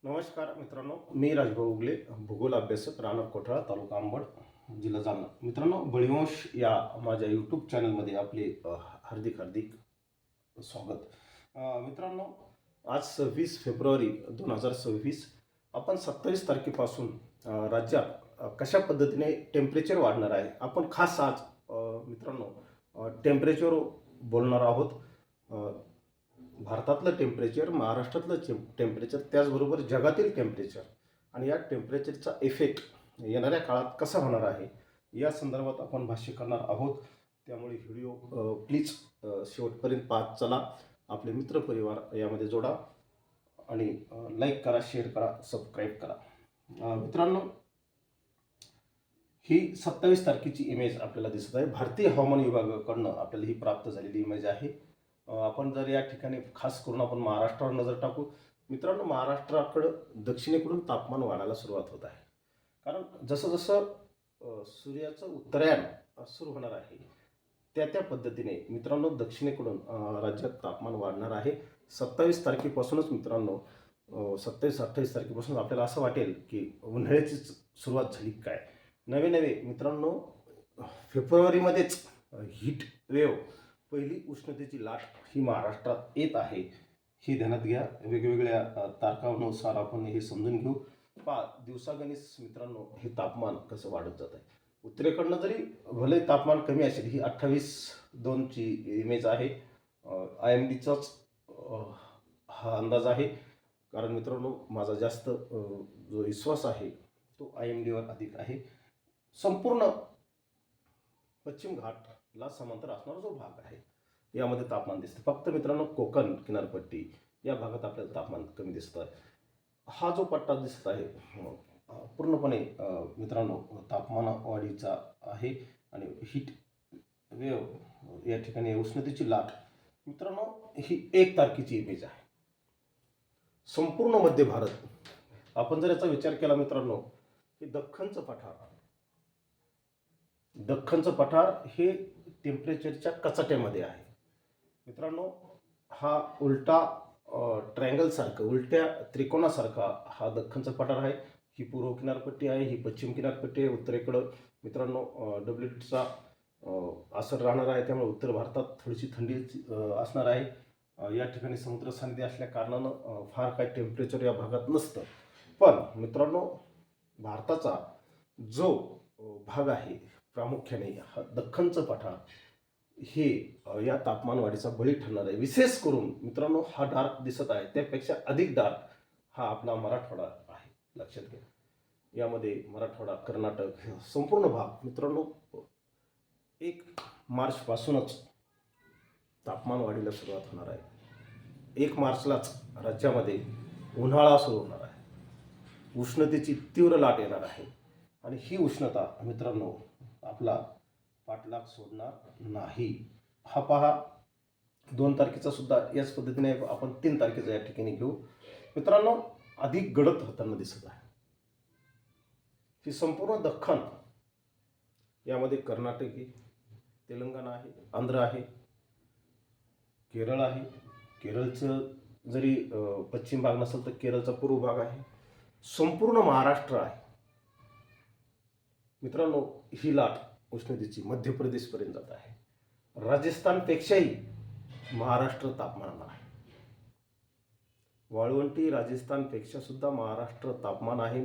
नमस्कार मित्रांनो, मी राजभाऊ उगले, भूगोल अभ्यासक, राहणार कोठाळा, तालुका अंबड, जिल्हा जालना. मित्रांनो, बळीवंश या माझ्या यूट्यूब चॅनलमध्ये आपले हार्दिक हार्दिक स्वागत. मित्रांनो, आज 26 फेब्रुवारी 2026. आपण 27 तारखेपासून राज्यात कशा पद्धतीने टेम्परेचर वाढणार आहे, आपण खास आज मित्रांनो टेम्परेचर बोलणार आहोत. भारतातलं टेम्परेचर, महाराष्ट्रातलं टेम्परेचर, त्याचबरोबर जगातील टेम्परेचर आणि या टेम्परेचरचा इफेक्ट येणाऱ्या काळात कसा होणार आहे या संदर्भात आपण भाष्य करणार आहोत. त्यामुळे व्हिडिओ प्लीज शेवटपर्यंत पाहत चला. आपले मित्रपरिवार यामध्ये जोडा आणि लाईक करा, शेअर करा, सबस्क्राईब करा. मित्रांनो, ही 27 तारखेची इमेज आपल्याला दिसत आहे. भारतीय हवामान विभागाकडनं आपल्याला ही प्राप्त झालेली इमेज आहे. आपण जर या ठिकाणी खास करून आपण महाराष्ट्रावर नजर टाकू. मित्रांनो, महाराष्ट्राकडं दक्षिणेकडून तापमान वाढायला सुरुवात होत आहे. कारण जसं जसं सूर्याचं उत्तरायण सुरू होणार आहे त्या पद्धतीने मित्रांनो दक्षिणेकडून राज्यात तापमान वाढणार आहे. 27 तारखेपासूनच मित्रांनो 27-28 तारखेपासून आपल्याला असं वाटेल की उन्हाळ्याची सुरुवात झाली काय. नवे नवे मित्रांनो फेब्रुवारीमध्येच हीट वेव्ह, पहिली उष्णतेची लाट ही महाराष्ट्रात येत आहे. ही ध्यानात घ्या. वेगवेगळ्या तारखांनुसार आपण हे समजून घेऊ. दिवसागणिक मित्रांनो हे तापमान कसं वाढत जात आहे. उत्तरेकडनं जरी भले तापमान कमी असेल, ही 28-2ची इमेज आहे. IMDचाच हा अंदाज आहे. कारण मित्रांनो माझा जास्त जो विश्वास आहे तो IMDवर अधिक आहे. संपूर्ण पश्चिम घाटला समांतर असणारा जो भाग आहे यामध्ये तापमान दिसतं. फक्त मित्रांनो कोकण किनारपट्टी या भागात आपल्याला तापमान कमी दिसतं आहे. हा जो पट्टा दिसत आहे पूर्णपणे मित्रांनो तापमान वाढीचा आहे. आणि हीट वेव्ह या ठिकाणी उष्णतेची लाट मित्रांनो ही 1 तारखेची इमेज आहे. संपूर्ण मध्य भारत आपण जर याचा विचार केला मित्रांनो, हे दख्खनचं पठार हे टेम्परेचरच्या कचाट्यामध्ये आहे. मित्रांनो, हा उलटा ट्रायंगलसारखं, उलट्या त्रिकोणासारखा हा दख्खनचा पठार आहे. ही पूर्व किनारपट्टी आहे, ही पश्चिम किनारपट्टी आहे. उत्तरेकडं मित्रांनो WTचा असर राहणार आहे. त्यामुळे उत्तर भारतात थोडीशी थंडी असणार आहे. या ठिकाणी समुद्र सानिध्य असल्या कारणानं फार काही टेम्परेचर या भागात नसतं. पण मित्रांनो, भारताचा जो भाग आहे प्रामुख्याने हा दख्खनचं पठार हे या तापमान वाढीचा बळी ठरणार आहे. विशेष करून मित्रांनो हा डार्क दिसत आहे त्यापेक्षा अधिक डार्क हा आपला मराठवाडा आहे. लक्षात घ्या. यामध्ये मराठवाडा, कर्नाटक संपूर्ण भाग मित्रांनो 1 मार्चपासूनच तापमान वाढीला सुरुवात होणार आहे. 1 मार्चलाच राज्यामध्ये उन्हाळा सुरू होणार आहे. उष्णतेची तीव्र लाट येणार आहे आणि ही उष्णता मित्रांनो आपला पाठलाग सोडणार नाही. हा पहा 2 तारखेचा सुद्धा याच पद्धतीने आपण 3 तारखेचा या ठिकाणी घेऊ. मित्रांनो, अधिक गडद होताना दिसत आहे. ही संपूर्ण दख्खन यामध्ये कर्नाटक आहे, तेलंगणा आहे, आंध्र आहे, केरळ आहे. केरळचं जरी पश्चिम भाग नसेल तर केरळचा पूर्व भाग आहे. संपूर्ण महाराष्ट्र आहे. मित्रांनो, ही लाट उष्णतेची मध्य प्रदेशपर्यंत जात आहे. राजस्थानपेक्षाही महाराष्ट्र तापमानाला आहे. वाळवंटी राजस्थानपेक्षा सुद्धा महाराष्ट्र तापमान आहे,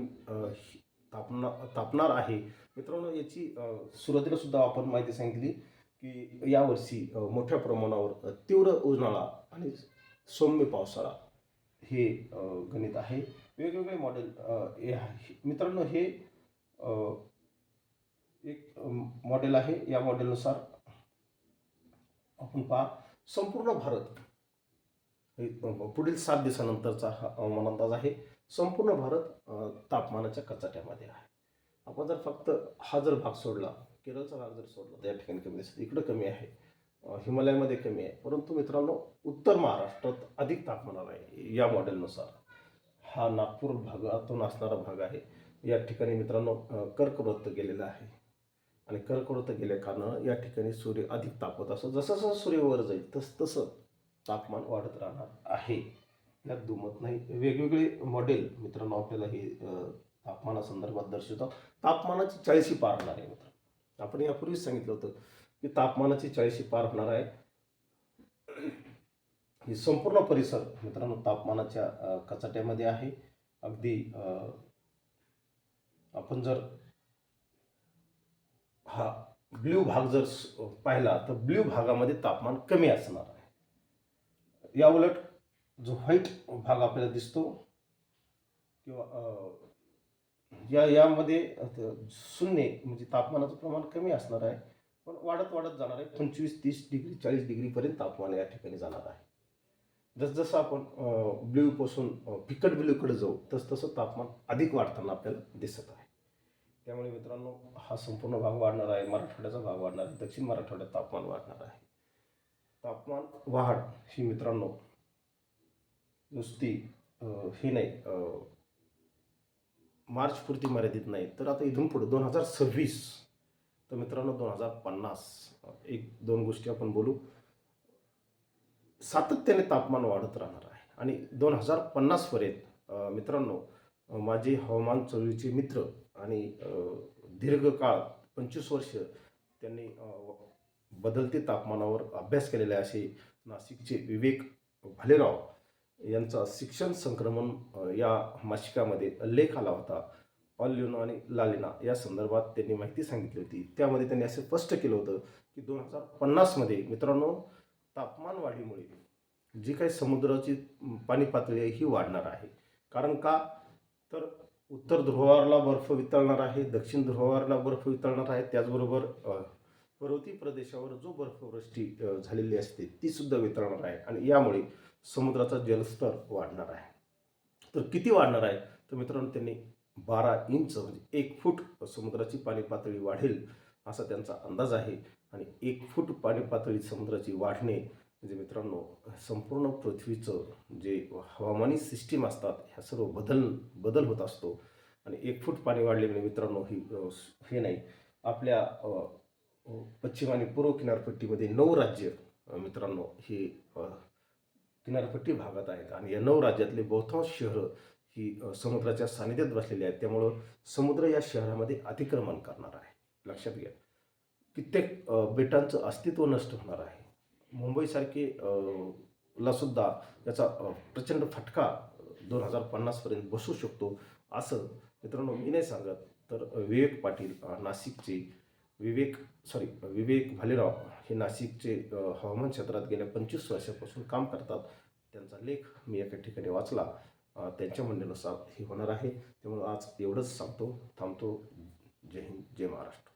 तापणार आहे. मित्रांनो, याची सुरुवातीला सुद्धा आपण माहिती सांगितली की यावर्षी मोठ्या प्रमाणावर तीव्र उन्हाळा आणि सौम्य पावसाळा हे गणित आहे. वेगवेगळे मॉडेल मित्रांनो हे एक मॉडेल आहे. या मॉडेलनुसार आपण पहा संपूर्ण भारत पुढील 7 दिवसानंतरचा हा हवामान अंदाज आहे. संपूर्ण भारत तापमानाच्या कचाट्यामध्ये आहे. आपण जर फक्त हा जर भाग सोडला, केरळचा भाग जर सोडला तर या ठिकाणी कमी दिसतं. इकडं कमी आहे, हिमालयामध्ये कमी आहे. परंतु मित्रांनो उत्तर महाराष्ट्रात अधिक तापमान आहे. या मॉडेलनुसार हा नागपूर भागातून असणारा भाग आहे. या ठिकाणी मित्रांनो कर्कवृत्त गेलेला आहे आणि कर्कवृत्त गेल्या कारणानं या ठिकाणी सूर्य अधिक तापत असतो. जसं जसं सूर्य वर जाईल तसं तापमान वाढत राहणार आहे. यात दुमत नाही. वेगवेगळे मॉडेल मित्रांनो आपल्याला हे तापमानासंदर्भात दर्शवतात. तापमानाची 40 पार होणार आहे मित्रांनो. आपण यापूर्वीच सांगितलं होतं की तापमानाची 40 पार होणार आहे. ही संपूर्ण परिसर मित्रांनो तापमानाच्या कचाट्यामध्ये आहे. अगदी आपण जर हा ब्ल्यू भाग जर पाहिला तर ब्ल्यू भागामध्ये तापमान कमी असणार आहे. या उलट जो व्हाईट भाग आपल्याला दिसतो किंवा यामध्ये शून्य म्हणजे तापमानाचं प्रमाण कमी असणार आहे, पण वाढत वाढत जाणार आहे. 25, 30 डिग्री, 40 डिग्रीपर्यंत तापमान या ठिकाणी जाणार आहे. जसजसं आपण ब्ल्यूपासून फिकट ब्ल्यूकडे जाऊ तसतसं तापमान अधिक वाढताना आपल्याला दिसत आहे. त्यामुळे मित्रांनो हा संपूर्ण भाग वाढणार आहे. मराठवाड्याचा भाग वाढणार आहे. दक्षिण मराठवाड्यात तापमान वाढणार आहे. तापमान वाढ ही मित्रांनो नुसती ही नाही मार्चपुरती मर्यादित नाही, तर आता इथून पुढे 2026 तर मित्रांनो 2050 एक दोन गोष्टी आपण बोलू. सातत्याने तापमान वाढत राहणार आहे आणि 2050 पर्यंत मित्रांनो माझे हवामान चळवळीचे मित्र आणि दीर्घकाळ 25 वर्ष त्यांनी बदलते तापमानावर अभ्यास केलेले असे नाशिकचे विवेक भालेराव यांचा शिक्षण संक्रमण या मासिकामध्ये लेख आला होता. ऑल आणि लालिना या संदर्भात त्यांनी माहिती सांगितली होती. त्यामध्ये त्यांनी असं स्पष्ट केलं होतं की 2050 मित्रांनो तापमान वाढीमुळे जी काही समुद्राची पाणी पातळी आहे ही वाढणार आहे. कारण का तर उत्तर ध्रुवावरला बर्फ वितळणार आहे, दक्षिण ध्रुवावरला बर्फ वितळणार आहे, त्याचबरोबर पर्वतीय प्रदेशावर जो बर्फवृष्टी झालेली असते ती सुद्धा वितळणार आहे आणि यामुळे समुद्राचा जलस्तर वाढणार आहे. तर किती वाढणार आहे तर मित्रांनो त्यांनी 12 इंच म्हणजे 1 फूट समुद्राची पाणी पातळी वाढेल असा त्यांचा अंदाज आहे. आणि 1 फूट पाणी पातळी समुद्राची वाढणे म्हणजे मित्रांनो संपूर्ण पृथ्वीचं जे हवामानी सिस्टीम असतात ह्या सर्व बदल होत असतो. आणि 1 फूट पाणी वाढले म्हणजे मित्रांनो हे नाही आपल्या पश्चिम आणि पूर्व किनारपट्टीमध्ये 9 राज्य मित्रांनो ही किनारपट्टी भागात आहेत आणि या 9 राज्यातले बहुतांश शहरं ही समुद्राच्या सानिध्यात बसलेली आहेत. त्यामुळं समुद्र या शहरामध्ये अतिक्रमण करणार आहे. लक्षात घ्या. कित्येक बेटांचं अस्तित्व नष्ट होणार आहे. मुंबईसारखे ला सुद्धा याचा प्रचंड फटका 2050 पर्यंत बसू शकतो असं मित्रांनो मी नाही सांगत, तर विवेक पाटील नाशिकचे विवेक भालेराव हे नाशिकचे हवामान क्षेत्रात गेल्या 25 वर्षापासून काम करतात. त्यांचा लेख मी एका ठिकाणी वाचला. त्यांच्या म्हणण्यानुसार हे होणार आहे. त्यामुळे आज एवढंच सांगतो, थांबतो. जय हिंद, जय महाराष्ट्र.